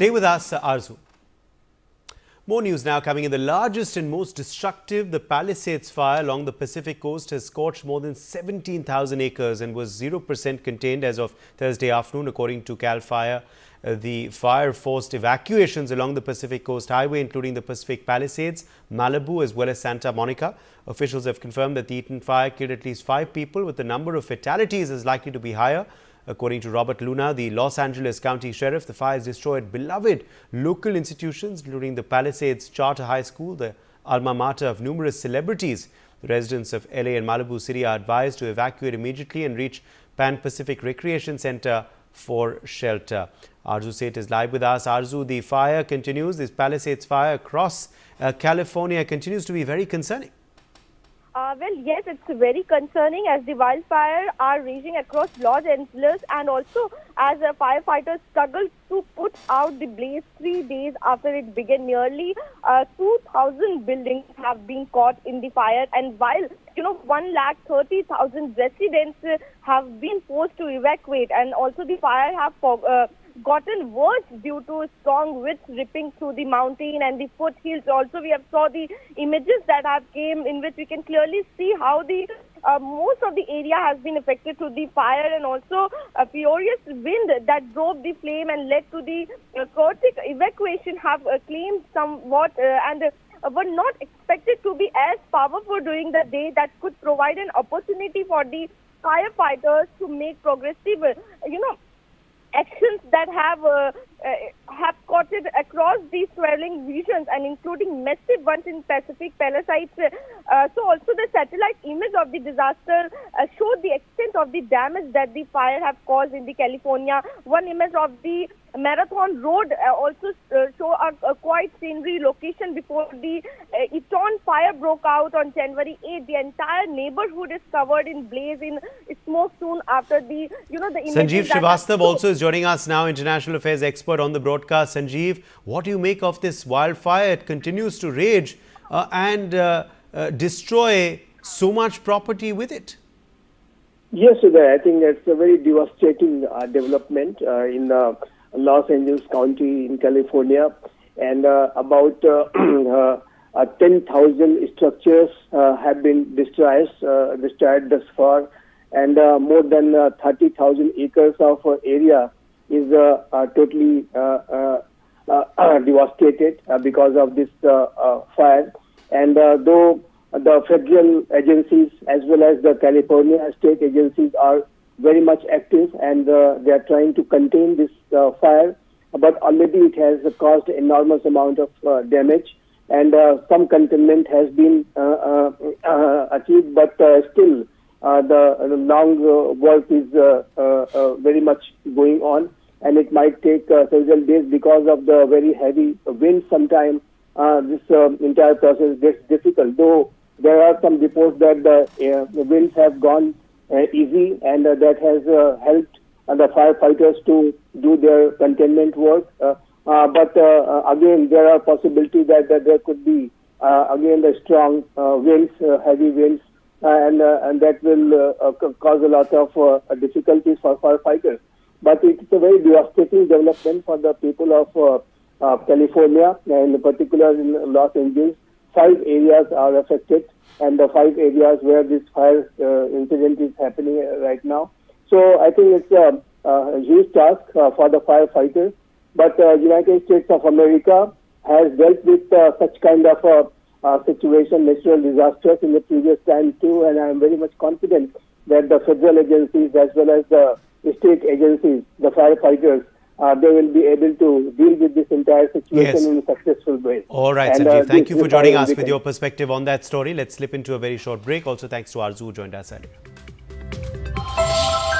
Stay with us, Arzu. More news now coming in. The largest and most destructive, the Palisades Fire along the Pacific coast has scorched more than 17,000 acres and was 0% contained as of Thursday afternoon, according to CAL FIRE. The fire forced evacuations along the Pacific Coast Highway, including the Pacific Palisades, Malibu as well as Santa Monica. Officials have confirmed that the Eaton fire killed at least 5 people, with the number of fatalities is likely to be higher. According to Robert Luna, the Los Angeles County Sheriff, the fire has destroyed beloved local institutions, including the Palisades Charter High School, the alma mater of numerous celebrities. The residents of LA and Malibu City are advised to evacuate immediately and reach Pan Pacific Recreation Center for shelter. Arzu Seth is live with us. Arzu, the fire continues. This Palisades fire across California continues to be very concerning. Well, yes, it's very concerning as the wildfires are raging across Los Angeles, and also as firefighters struggle to put out the blaze 3 days after it began. Nearly 2,000 buildings have been caught in the fire, and while 130,000 residents have been forced to evacuate, and also the fire have gotten worse due to strong winds ripping through the mountain and the foothills. Also, we have saw the images that have came in which we can clearly see how the most of the area has been affected to the fire, and also a furious wind that drove the flame and led to the chaotic evacuation have claimed somewhat and were not expected to be as powerful during the day that could provide an opportunity for the firefighters to make progressive, actions that have caught it across these swirling regions, and including massive ones in Pacific Palisades. So also the satellite image of the disaster showed the extent of the damage that the fire have caused in the California. One image of the Marathon Road also show a quite scenery location before the Eaton fire broke out on January 8th. The entire neighborhood is covered in blaze, in smoke soon after the, the Sanjeev Srivastav also is joining us now, international affairs expert on the broadcast. Sanjeev, what do you make of this wildfire? It continues to rage and destroy so much property with it. Yes, Uday, I think it's a very devastating development in Los Angeles County in California, and about 10,000 structures have been destroyed thus far, and more than 30,000 acres of area is totally devastated because of this fire. And though the federal agencies as well as the California state agencies are very much active, and they are trying to contain this fire, but already it has caused enormous amount of damage, and some containment has been achieved, but still the long work is very much going on, and it might take several days because of the very heavy wind. Sometimes this entire process gets difficult, though there are some reports that the winds have gone easy, and that has helped the firefighters to do their containment work. But again, there are possibilities that there could be again the strong winds, heavy winds, and that will cause a lot of difficulties for firefighters. But it's a very devastating development for the people of California, and in particular in Los Angeles. 5 areas are affected, and the 5 areas where this fire incident is happening right now. So I think it's a huge task for the firefighters. But United States of America has dealt with such kind of situation, natural disasters in the previous time too, and I am very much confident that the federal agencies as well as the state agencies, the firefighters, they will be able to deal with this entire situation in a successful way. All right, Sanjeev, thank you for joining us with your perspective on that story. Let's slip into a very short break. Also, thanks to Arzu who joined us earlier.